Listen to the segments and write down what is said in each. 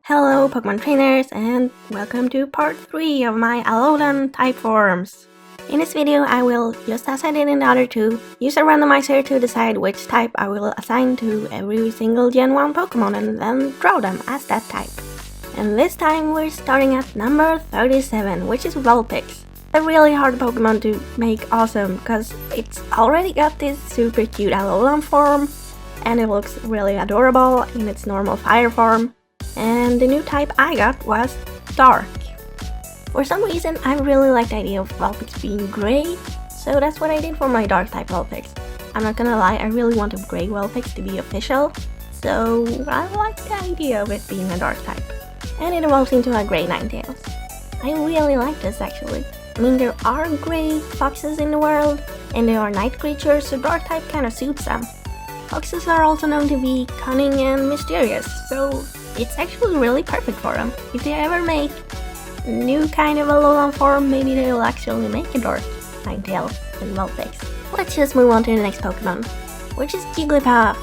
Hello Pokemon trainers and welcome to part 3 of my Alolan type forms. In this video I will, just as I did in the other two, use a randomizer to decide which type I will assign to every single Gen 1 Pokemon and then draw them as that type. And this time we're starting at number 37, which is Vulpix. A really hard Pokemon to make awesome because it's already got this super cute Alolan form and it looks really adorable in its normal fire form. And the new type I got was Dark. For some reason I really like the idea of Vulpix being grey, so that's what I did for my Dark type Vulpix. I'm not gonna lie, I really want a grey Vulpix to be official, so I like the idea of it being a Dark type. And it evolves into a grey Ninetales. I really like this actually. I mean, there are grey foxes in the world, and they are night creatures, so Dark type kinda suits them. Foxes are also known to be cunning and mysterious, so it's actually really perfect for them. If they ever make a new kind of Alolan form, maybe they'll actually make a Dark Ninetales and Vulpix. Let's just move on to the next Pokemon, which is Jigglypuff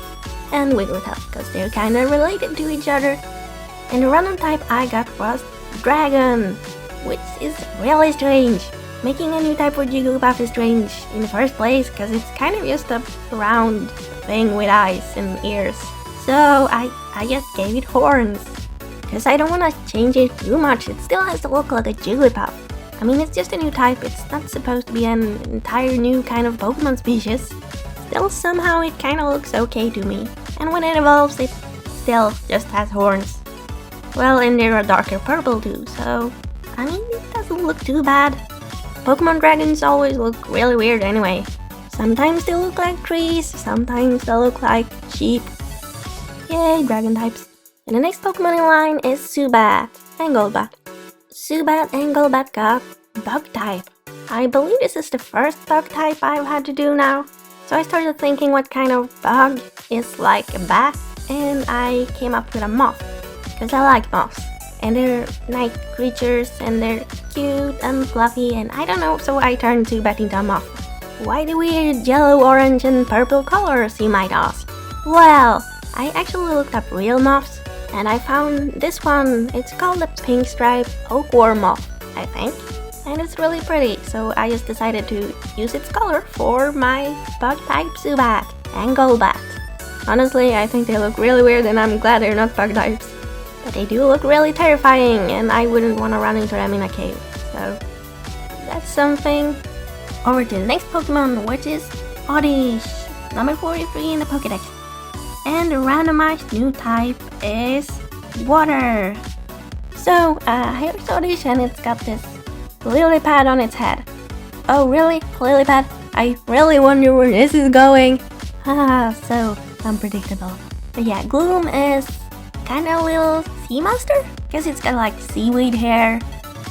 and Wigglytuff, because they're kinda related to each other. And the random type I got was Dragon, which is really strange. Making a new type for Jigglypuff is strange in the first place, because it's kind of just a round thing with eyes and ears. So I just gave it horns, because I don't want to change it too much. It still has to look like a Jigglypuff. I mean, it's just a new type, it's not supposed to be an entire new kind of Pokemon species. Still, somehow it kind of looks okay to me. And when it evolves, it still just has horns. Well, and they're a darker purple too, so I mean, it doesn't look too bad. Pokemon dragons always look really weird anyway. Sometimes they look like trees, sometimes they look like sheep. Yay, dragon types. And the next Pokemon in line is Zubat and Golbat. Zubat and Golbat got bug type. I believe this is the first bug type I've had to do now. So I started thinking what kind of bug is like a bat, and I came up with a moth, because I like moths. And they're night creatures and they're cute and fluffy and I don't know, so I turned Zubat into a moth. Why the weird yellow, orange and purple colors, you might ask? Well, I actually looked up real moths and I found this one. It's called the pink stripe oakworm moth, I think. And it's really pretty, so I just decided to use its color for my bug type Zubat and Golbat. Honestly, I think they look really weird and I'm glad they're not bug types. But they do look really terrifying and I wouldn't want to run into them in a cave. So that's something. Over to the next Pokemon, which is Oddish, number 43 in the Pokédex. And the randomized new type is Water. So here's Oddish and it's got this lily pad on its head. Oh really? Lily pad? I really wonder where this is going. So unpredictable. But yeah, Gloom is kinda a little sea monster, because it's got like seaweed hair,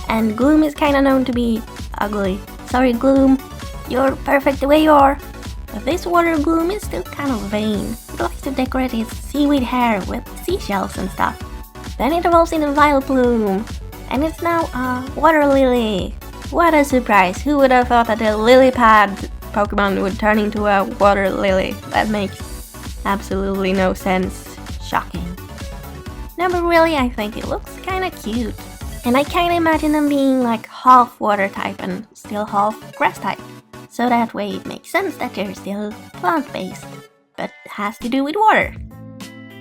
and Gloom is kinda known to be ugly. Sorry Gloom, you're perfect the way you are. But this water Gloom is still kind of vain. It likes to decorate its seaweed hair with seashells and stuff. Then it evolves into Vileplume, and it's now a water lily. What a surprise, who would have thought that a lily pad Pokemon would turn into a water lily? That makes absolutely no sense. Shocking. No, but really I think it looks kinda cute. And I kinda imagine them being like half water type and still half grass type. So that way it makes sense that they're still plant-based, but has to do with water.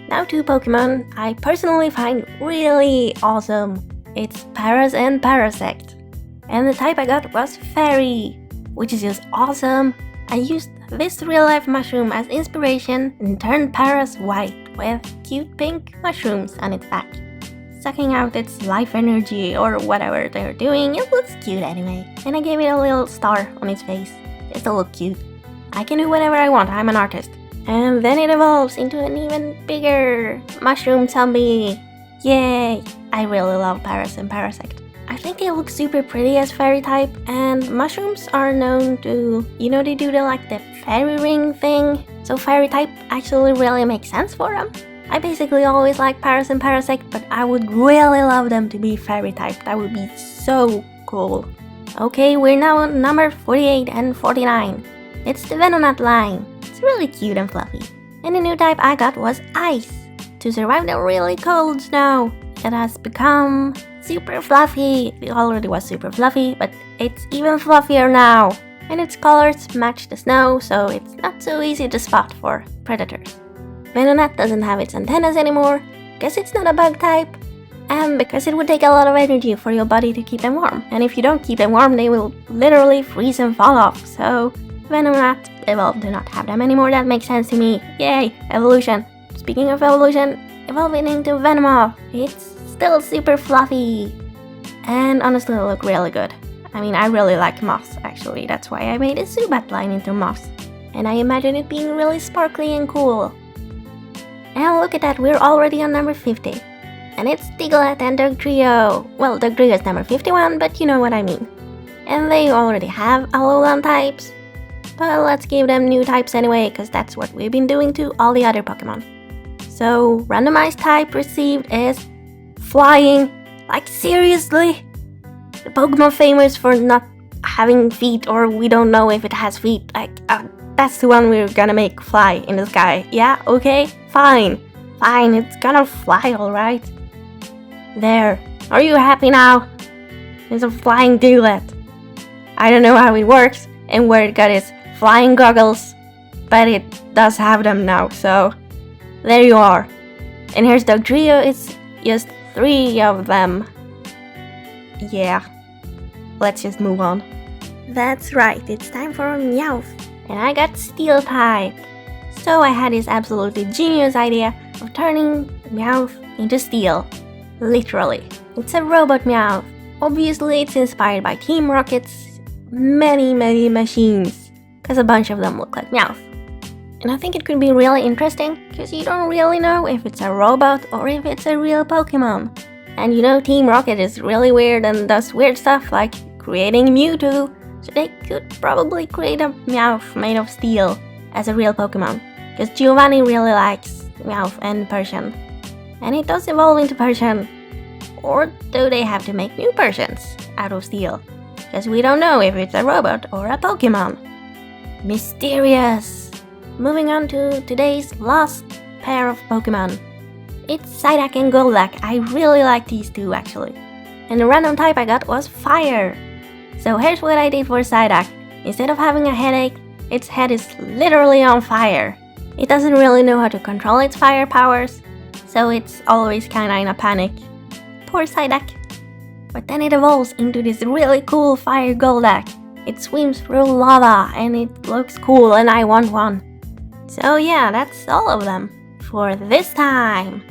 Now two Pokemon I personally find really awesome. It's Paras and Parasect. And the type I got was Fairy, which is just awesome. I used this real-life mushroom as inspiration and turned Paras white with cute pink mushrooms on its back, sucking out its life energy or whatever they're doing. It looks cute anyway. And I gave it a little star on its face just to look cute. I can do whatever I want, I'm an artist. And then it evolves into an even bigger mushroom zombie. Yay! I really love Paras and Parasect. I think they look super pretty as fairy type, and mushrooms are known to, they do the fairy ring thing, so fairy type actually really makes sense for them. I basically always like Paras and Parasect, but I would really love them to be fairy type. That would be so cool. Okay, we're now on number 48 and 49. It's the Venonat line. It's really cute and fluffy. And the new type I got was Ice, to survive the really cold snow. it has become super fluffy. It already was super fluffy, but it's even fluffier now. And its colors match the snow, so it's not so easy to spot for predators. Venonat doesn't have its antennas anymore, guess it's not a bug type. And because it would take a lot of energy for your body to keep them warm. And if you don't keep them warm, they will literally freeze and fall off. So Venonat do not have them anymore. That makes sense to me. Yay, evolution. Speaking of evolution, evolving into Venomoth. It's still super fluffy. And honestly, it look really good. I mean, I really like moths actually. That's why I made a Zubat line into moths. And I imagine it being really sparkly and cool. And look at that, we're already on number 50. And it's Diglett and Dugtrio. Well, Dugtrio is number 51, but you know what I mean. And they already have Alolan types. But let's give them new types anyway, because that's what we've been doing to all the other Pokemon. So, randomized type received is Flying. Like, seriously? The Pokemon famous for not having feet, or we don't know if it has feet. Like, that's the one we're gonna make fly in the sky. Yeah, okay? Fine. Fine, it's gonna fly, alright? There. Are you happy now? It's a flying Diglett. I don't know how it works and where it got its flying goggles, but it does have them now, so there you are. And here's Dugtrio, it's just 3 of them. Yeah. Let's just move on. That's right, it's time for Meowth. And I got Steel type. So I had this absolutely genius idea of turning Meowth into steel. Literally. It's a robot Meowth. Obviously it's inspired by Team Rocket's many machines, because a bunch of them look like Meowth. And I think it could be really interesting, because you don't really know if it's a robot or if it's a real Pokemon. And you know Team Rocket is really weird and does weird stuff like creating Mewtwo, so they could probably create a Meowth made of steel as a real Pokemon. Because Giovanni really likes Meowth and Persian. And it does evolve into Persian. Or do they have to make new Persians out of steel? Because we don't know if it's a robot or a Pokemon. Mysterious! Moving on to today's last pair of Pokemon. It's Psyduck and Golduck. I really like these two actually. And the random type I got was Fire. So here's what I did for Psyduck. Instead of having a headache, its head is literally on fire. It doesn't really know how to control its fire powers, so it's always kinda in a panic. Poor Psyduck. But then it evolves into this really cool Fire Golduck. It swims through lava and it looks cool and I want one. So yeah, that's all of them for this time.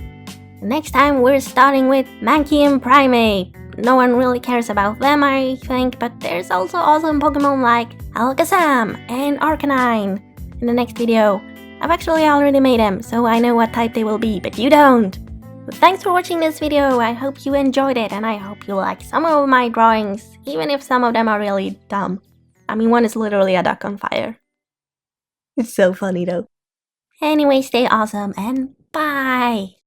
Next time we're starting with Mankey and Primate. No one really cares about them, I think, but there's also awesome Pokemon like Alakazam and Arcanine in the next video. I've actually already made them, so I know what type they will be, but you don't. But thanks for watching this video, I hope you enjoyed it, and I hope you like some of my drawings, even if some of them are really dumb. I mean, one is literally a duck on fire. It's so funny though. Anyway, stay awesome, and bye!